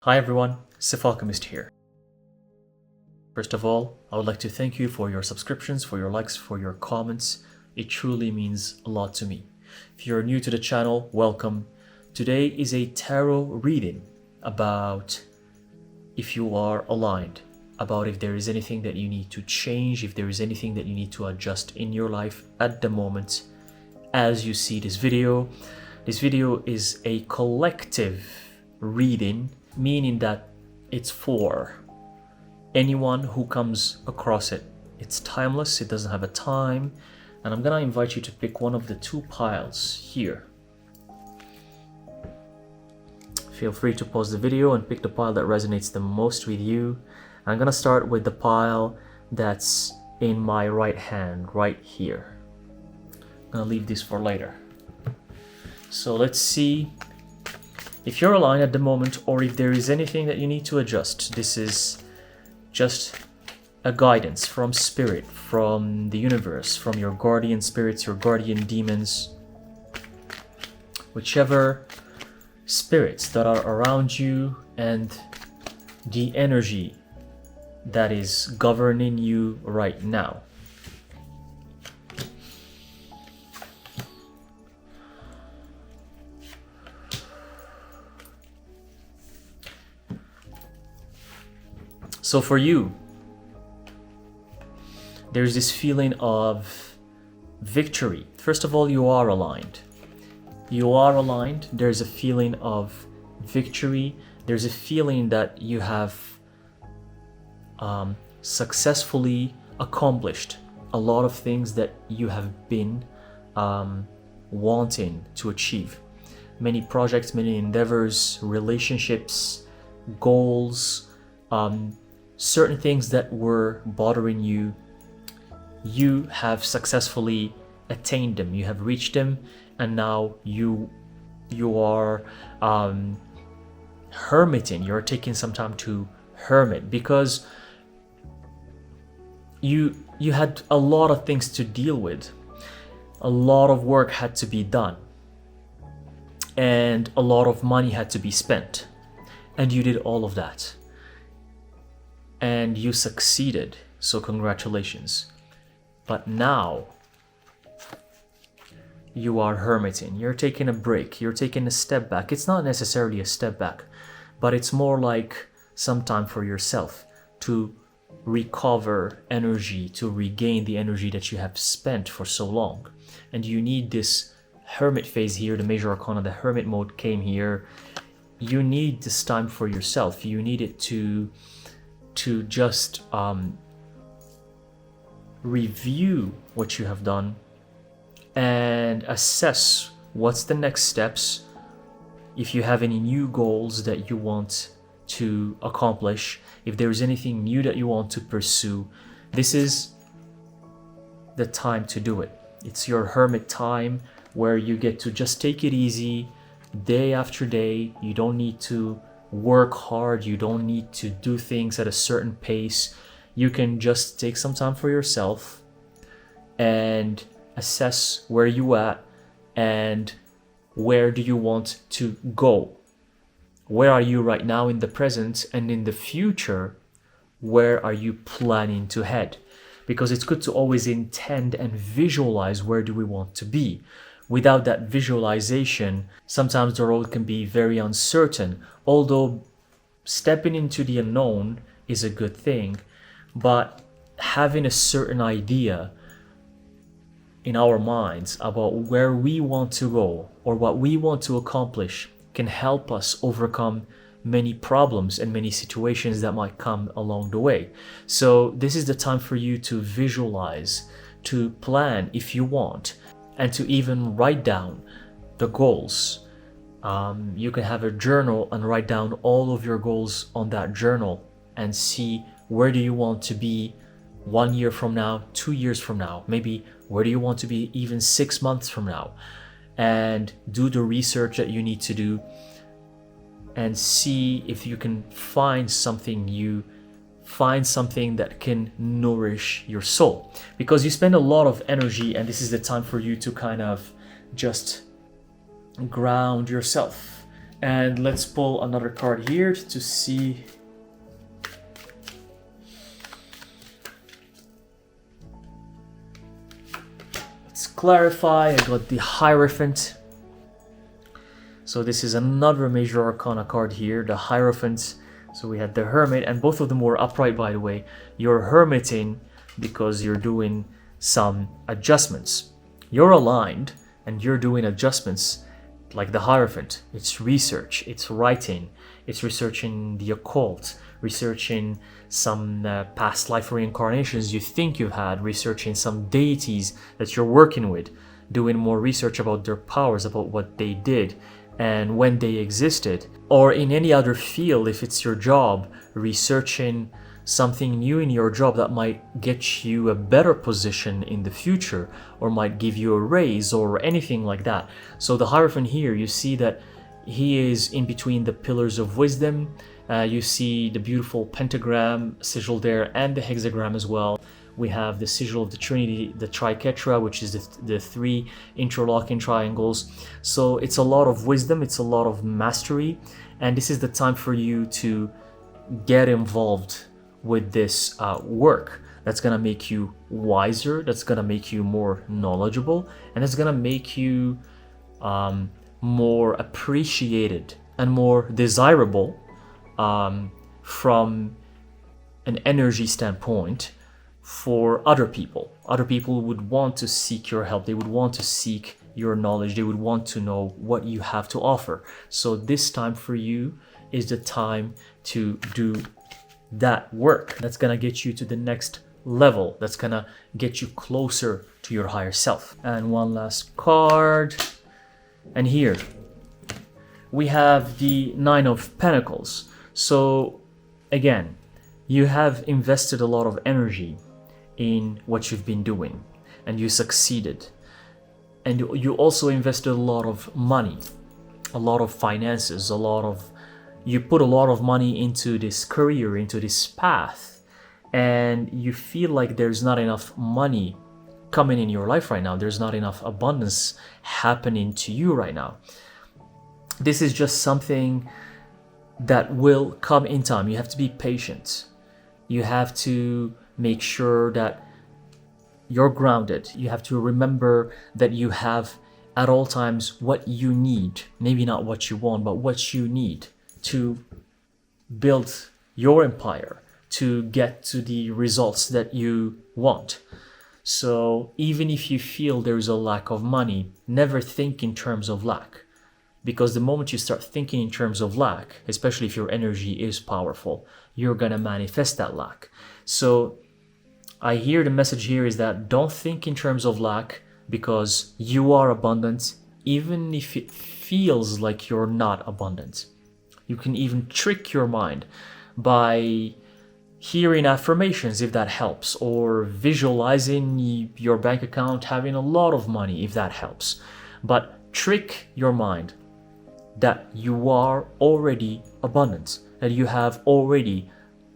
Hi everyone, Alchemist here. First of all, I would like to thank you for your subscriptions, for your likes, for your comments. It truly means a lot to me. If you're new to the channel, welcome. Today is a tarot reading about if you are aligned, about if there is anything that you need to change, if there is anything that you need to adjust in your life at the moment as you see this video. This video is a collective reading, meaning that it's for anyone who comes across it. It's timeless, it doesn't have a time, and I'm gonna invite you to pick one of the two piles here. Feel free to pause the video and pick the pile that resonates the most with you. I'm gonna start with the pile that's in my right hand, right here. I'm gonna leave this for later. So let's see if you're aligned at the moment, or if there is anything that you need to adjust. This is just a guidance from spirit, from the universe, from your guardian spirits, your guardian demons, whichever spirits that are around you and the energy that is governing you right now. So for you, there's this feeling of victory. First of all, you are aligned. You are aligned. There's a feeling of victory. There's a feeling that you have successfully accomplished a lot of things that you have been wanting to achieve. Many projects, many endeavors, relationships, goals, certain things that were bothering you, you have successfully attained them, you have reached them, and now you are hermiting. You're taking some time to hermit because you had a lot of things to deal with. A lot of work had to be done, and a lot of money had to be spent, and you did all of that. And you succeeded, so congratulations. But now you are hermiting. You're taking a break. You're taking a step back. It's not necessarily a step back, but it's more like some time for yourself to recover energy, to regain the energy that you have spent for so long. And you need this hermit phase here. The major arcana, the hermit mode came here. You need this time for yourself. You need it to just review what you have done and assess what's the next steps. If you have any new goals that you want to accomplish, if there's anything new that you want to pursue, this is the time to do it. It's your hermit time where you get to just take it easy day after day. You don't need to work hard, you don't need to do things at a certain pace. You can just take some time for yourself and assess where you at and where do you want to go. Where are you right now in the present, and in the future, where are you planning to head? Because it's good to always intend and visualize where do we want to be. Without that visualization, sometimes the road can be very uncertain. Although stepping into the unknown is a good thing, but having a certain idea in our minds about where we want to go or what we want to accomplish can help us overcome many problems and many situations that might come along the way. So this is the time for you to visualize, to plan if you want, and to even write down the goals. You can have a journal and write down all of your goals on that journal and see where do you want to be 1 year from now, 2 years from now, maybe where do you want to be even 6 months from now, and do the research that you need to do and see if you can find something new, find something that can nourish your soul, because you spend a lot of energy, and this is the time for you to kind of just ground yourself And let's pull another card here to see. Let's clarify. I got the Hierophant. So this is another major arcana card here, the Hierophant. So we had the Hermit, and both of them were upright, by the way. You're hermiting because you're doing some adjustments. You're aligned and you're doing adjustments like the Hierophant. It's research, it's writing, it's researching the occult, researching some past life reincarnations you think you've had, researching some deities that you're working with, doing more research about their powers, about what they did and when they existed. Or in any other field, if it's your job, researching something new in your job that might get you a better position in the future, or might give you a raise or anything like that. So the Hierophant here, you see that he is in between the pillars of wisdom. You see the beautiful pentagram sigil there and the hexagram as well. We have the sigil of the Trinity, the triquetra, which is the three interlocking triangles. So it's a lot of wisdom, it's a lot of mastery, and this is the time for you to get involved with this work that's gonna make you wiser, that's gonna make you more knowledgeable, and it's gonna make you more appreciated and more desirable from an energy standpoint for other people. Other people would want to seek your help, they would want to seek your knowledge, they would want to know what you have to offer. So this time for you is the time to do that work that's gonna get you to the next level, that's gonna get you closer to your higher self. And one last card, and here we have the Nine of Pentacles. So again, you have invested a lot of energy in what you've been doing and you succeeded, and you also invested a lot of money, a lot of finances, you put a lot of money into this career, into this path, and you feel like there's not enough money coming in your life right now. There's not enough abundance happening to you right now. This is just something that will come in time. You have to be patient. You have to make sure that you're grounded. You have to remember that you have at all times what you need. Maybe not what you want, but what you need to build your empire, to get to the results that you want. So even if you feel there is a lack of money, never think in terms of lack. Because the moment you start thinking in terms of lack, especially if your energy is powerful, you're gonna manifest that lack. So I hear the message here is that don't think in terms of lack, because you are abundant, even if it feels like you're not abundant. You can even trick your mind by hearing affirmations, if that helps, or visualizing your bank account having a lot of money, if that helps. But trick your mind that you are already abundant, that you have already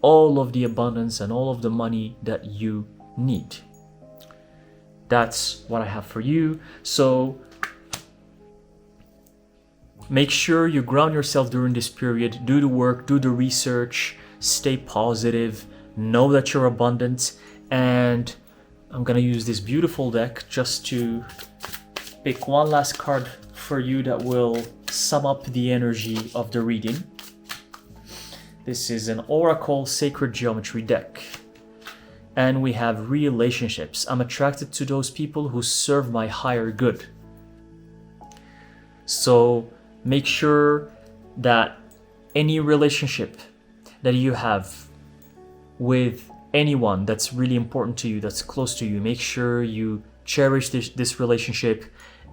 all of the abundance and all of the money that you need. That's what I have for you. So make sure you ground yourself during this period. Do the work, do the research, stay positive, know that you're abundant. And I'm gonna use this beautiful deck just to pick one last card for you that will sum up the energy of the reading. This is an Oracle Sacred Geometry deck. And we have relationships. I'm attracted to those people who serve my higher good. So make sure that any relationship that you have with anyone that's really important to you, that's close to you, make sure you cherish this relationship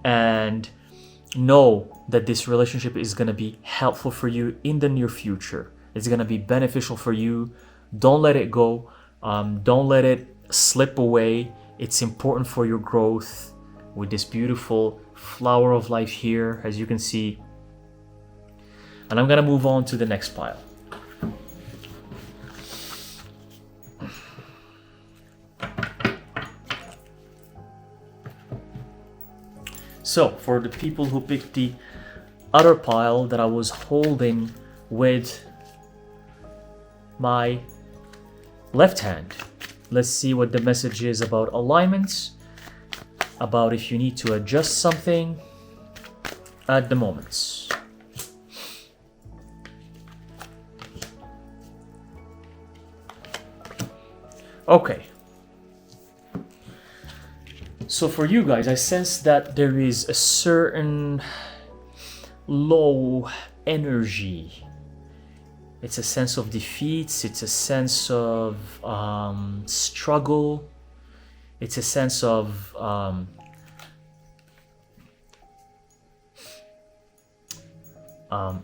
and know that this relationship is going to be helpful for you in the near future. It's going to be beneficial for you. Don't let it go. Don't let it slip away. It's important for your growth. With this beautiful flower of life here, as you can see. And I'm going to move on to the next pile. So for the people who picked the other pile that I was holding with my left hand. Let's see what the message is about alignments, about if you need to adjust something at the moment. Okay. So for you guys, I sense that there is a certain low energy. It's a sense of defeats, it's a sense of struggle, it's a sense of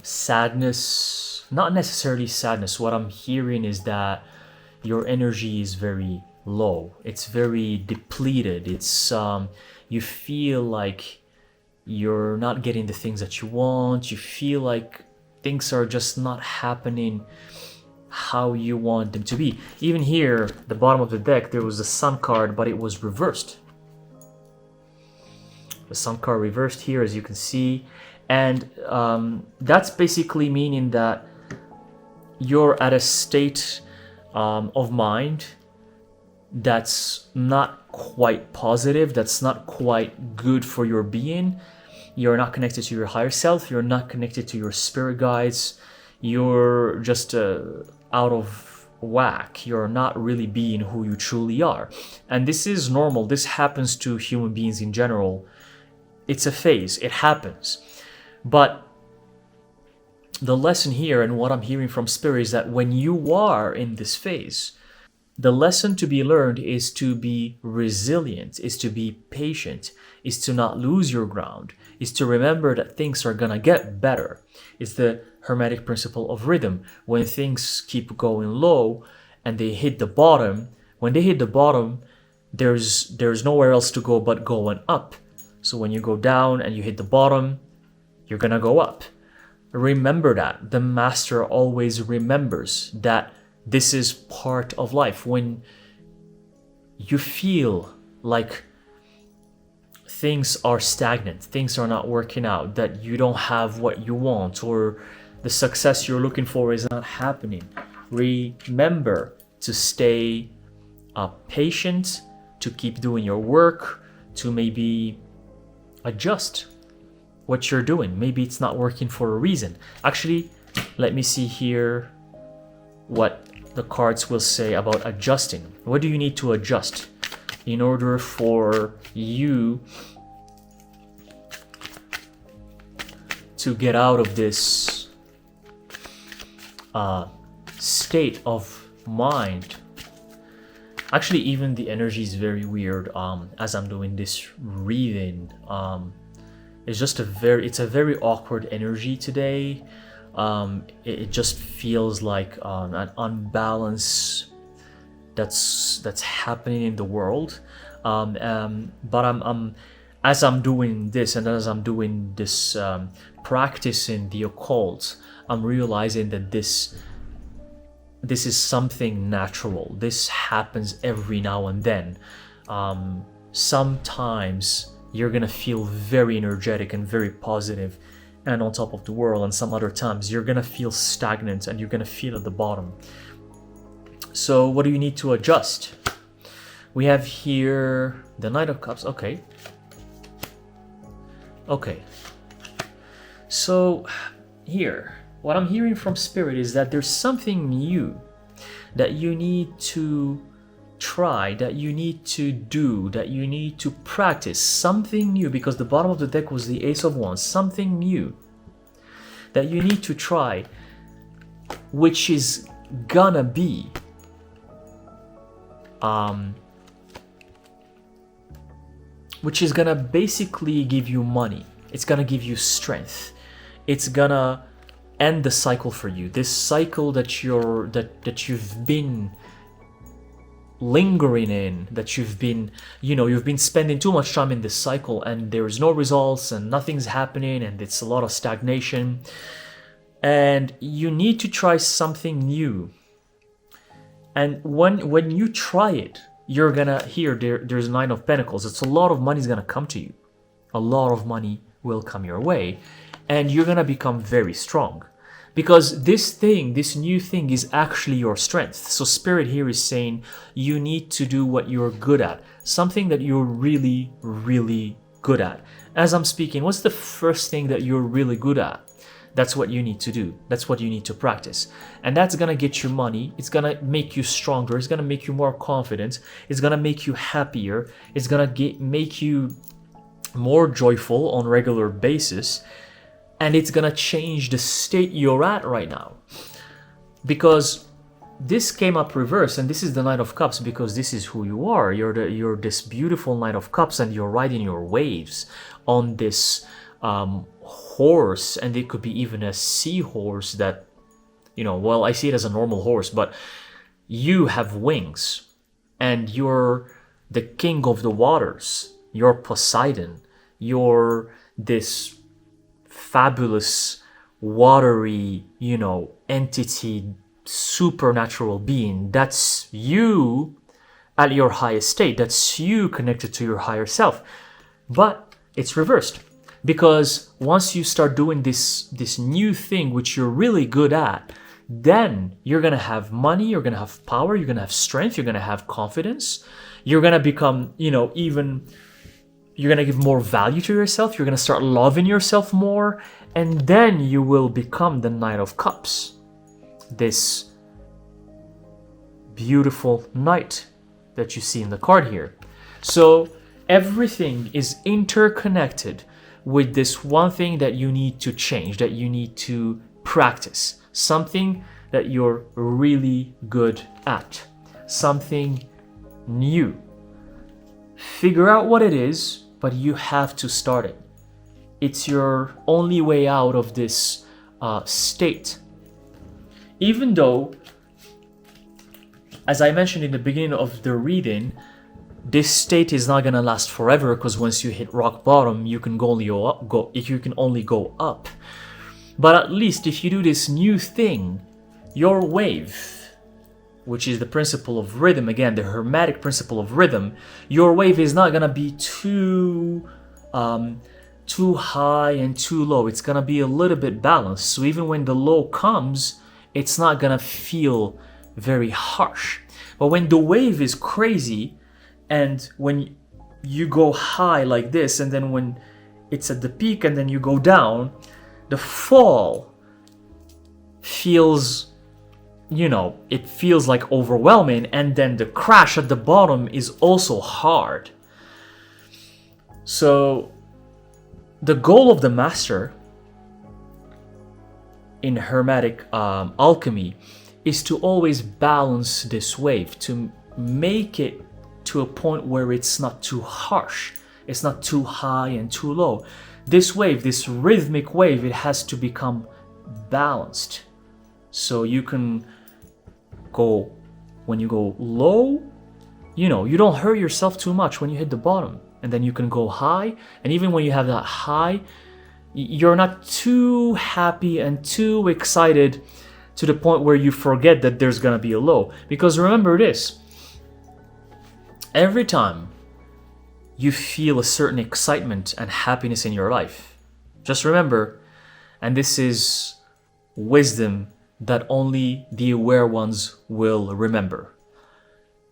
sadness. Not necessarily sadness. What I'm hearing is that your energy is very low. It's very depleted. It's you feel like you're not getting the things that you want. You feel like things are just not happening how you want them to be. Even here, the bottom of the deck, there was a sun card, but it was reversed. The sun card reversed here, as you can see. And that's basically meaning that you're at a state of mind that's not quite positive, that's not quite good for your being. You're not connected to your higher self, you're not connected to your spirit guides, you're just out of whack, you're not really being who you truly are. And this is normal, this happens to human beings in general. It's a phase, it happens. But the lesson here, and what I'm hearing from Spirit, is that when you are in this phase, the lesson to be learned is to be resilient, is to be patient, is to not lose your ground, is to remember that things are gonna get better. It's the Hermetic principle of rhythm. When things keep going low and they hit the bottom, when they hit the bottom, there's nowhere else to go but going up. So when you go down and you hit the bottom, you're gonna go up. Remember that. The master always remembers that this is part of life. When you feel like things are stagnant, things are not working out, that you don't have what you want, or the success you're looking for is not happening, remember to stay patient, to keep doing your work, to maybe adjust what you're doing. Maybe it's not working for a reason. Actually, let me see here what the cards will say about adjusting. What do you need to adjust in order for you to get out of this state of mind? Actually, even the energy is very weird as I'm doing this reading. It's just a very awkward energy today. It just feels like an unbalance that's happening in the world. But I'm as I'm doing this, and as I'm doing this practicing the occult, I'm realizing that this is something natural. This happens every now and then. Sometimes you're gonna feel very energetic and very positive and on top of the world, and some other times you're gonna feel stagnant and you're gonna feel at the bottom. So what do you need to adjust? We have here the Knight of Cups. Okay. So here, what I'm hearing from Spirit is that there's something new that you need to try, that you need to do, that you need to practice. Something new, because the bottom of the deck was the Ace of Wands. Something new that you need to try, which is gonna be which is gonna basically give you money. It's gonna give you strength. It's gonna end the cycle for you. This cycle that you've been lingering in, that you've been spending too much time in this cycle, and there's no results and nothing's happening, and it's a lot of stagnation, and you need to try something new. And when you try it, you're gonna there's Nine of Pentacles. It's a lot of money's gonna come to you. A lot of money will come your way, and you're gonna become very strong. Because this new thing is actually your strength. So Spirit here is saying you need to do what you're good at, something that you're really, really good at. As I'm speaking, what's the first thing that you're really good at? That's what you need to do. That's what you need to practice. And that's gonna get you money. It's gonna make you stronger. It's gonna make you more confident. It's gonna make you happier. It's gonna make you more joyful on a regular basis. And it's gonna change the state you're at right now. Because this came up reverse, and this is the Knight of Cups because this is who you are. You're this beautiful Knight of Cups, and you're riding your waves on this horse, and it could be even a seahorse that, well, I see it as a normal horse, but you have wings, and you're the king of the waters. You're Poseidon. You're this fabulous, watery, entity, supernatural being. That's you at your highest state. That's you connected to your higher self. But it's reversed. Because once you start doing this new thing, which you're really good at, then you're going to have money, you're going to have power, you're going to have strength, you're going to have confidence. You're going to become, you're going to give more value to yourself. You're going to start loving yourself more. And then you will become the Knight of Cups. This beautiful knight that you see in the card here. So everything is interconnected with this one thing that you need to change, that you need to practice. Something that you're really good at. Something new. Figure out what it is, but you have to start it. It's your only way out of this state. Even though, as I mentioned in the beginning of the reading, this state is not gonna last forever, because once you hit rock bottom, you can only go up. But at least if you do this new thing, your wave, which is the principle of rhythm, again, the Hermetic principle of rhythm, your wave is not gonna be too high and too low. It's gonna be a little bit balanced. So even when the low comes, it's not gonna feel very harsh. But when the wave is crazy, and when you go high like this, and then when it's at the peak and then you go down, the fall feels, it feels like overwhelming, and then the crash at the bottom is also hard. So the goal of the master in Hermetic alchemy is to always balance this wave, to make it to a point where it's not too harsh, it's not too high and too low. This wave, this rhythmic wave, it has to become balanced. So you can go, when you go low, you don't hurt yourself too much when you hit the bottom. And then you can go high, and even when you have that high, you're not too happy and too excited to the point where you forget that there's gonna be a low. Because remember this, every time you feel a certain excitement and happiness in your life, just remember, and this is wisdom that only the aware ones will remember.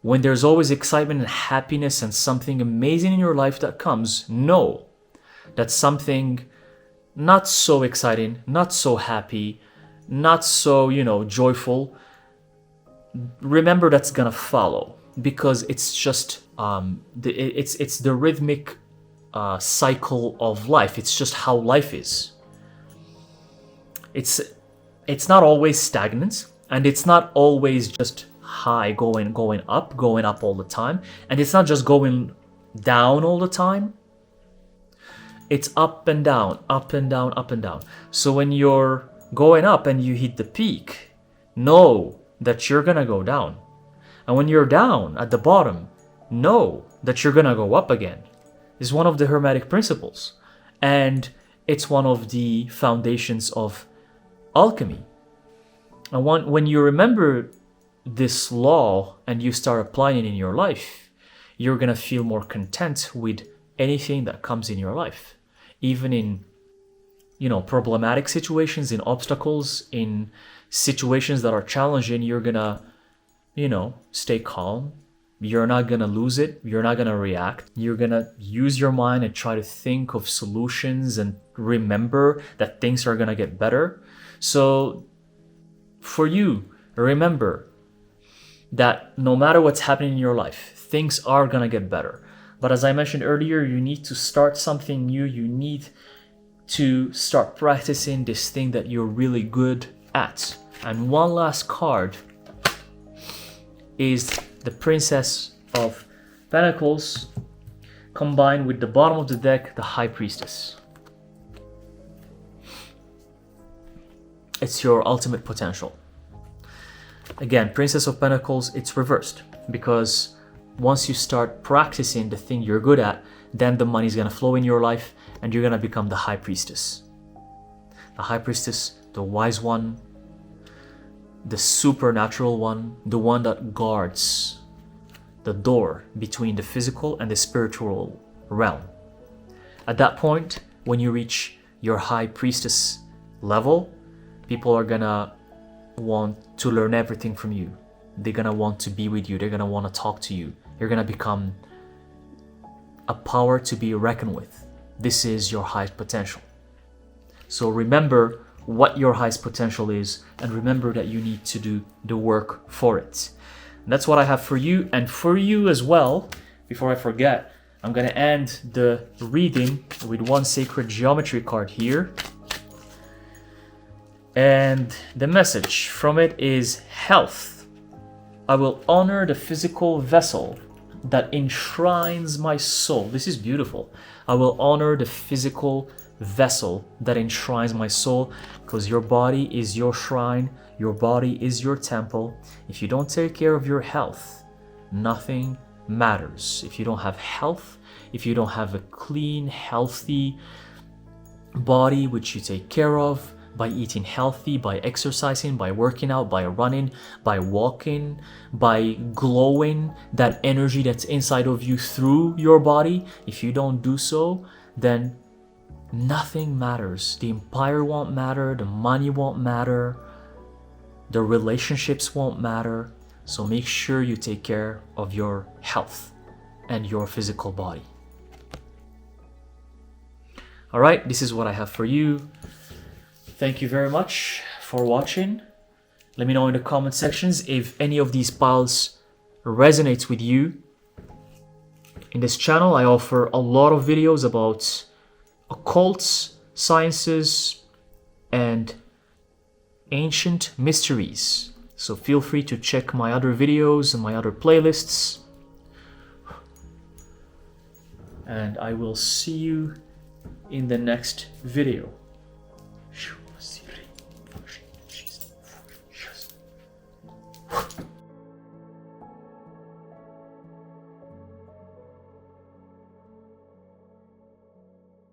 When there's always excitement and happiness and something amazing in your life that comes, know that something not so exciting, not so happy, not so, joyful, remember that's gonna follow. Because it's just it's the rhythmic cycle of life. It's just how life is. It's not always stagnant, and it's not always just high, going up all the time, and it's not just going down all the time. It's up and down, up and down, up and down. So when you're going up and you hit the peak, know that you're gonna go down. And when you're down at the bottom, know that you're gonna go up again. It's one of the Hermetic principles. And it's one of the foundations of alchemy. And when you remember this law and you start applying it in your life, you're gonna feel more content with anything that comes in your life. Even in problematic situations, in obstacles, in situations that are challenging, you're gonna, stay calm. You're not gonna lose it. You're not gonna react. You're gonna use your mind and try to think of solutions and remember that things are gonna get better. So for you, remember that no matter what's happening in your life, things are gonna get better. But as I mentioned earlier, you need to start something new. You need to start practicing this thing that you're really good at. And one last card is the Princess of Pentacles combined with the bottom of the deck, the High Priestess. It's your ultimate potential. Again, Princess of Pentacles, it's reversed, because once you start practicing the thing you're good at, then the money's gonna flow in your life and you're gonna become the High Priestess. The High Priestess, the wise one, the supernatural one, the one that guards the door between the physical and the spiritual realm. At that point, when you reach your High Priestess level, people are gonna want to learn everything from you. They're gonna want to be with you. They're gonna want to talk to you. You're gonna become a power to be reckoned with. This is your highest potential. So remember what your highest potential is, and remember that you need to do the work for it. And that's what I have for you. And for you as well, before I forget, I'm gonna end the reading with one sacred geometry card here. And the message from it is health. I will honor the physical vessel that enshrines my soul. This is beautiful. I will honor the physical vessel that enshrines my soul, because your body is your shrine. Your body is your temple. If you don't take care of your health, nothing matters. If you don't have health, if you don't have a clean, healthy body which you take care of by eating healthy, by exercising, by working out, by running, by walking, by glowing that energy that's inside of you through your body, if you don't do so, then nothing matters. The empire won't matter, the money won't matter, the relationships won't matter. So make sure you take care of your health and your physical body. All right, this is what I have for you. Thank you very much for watching. Let me know in the comment sections if any of these piles resonates with you. In this channel, I offer a lot of videos about occults, sciences, and ancient mysteries. So feel free to check my other videos and my other playlists. And I will see you in the next video.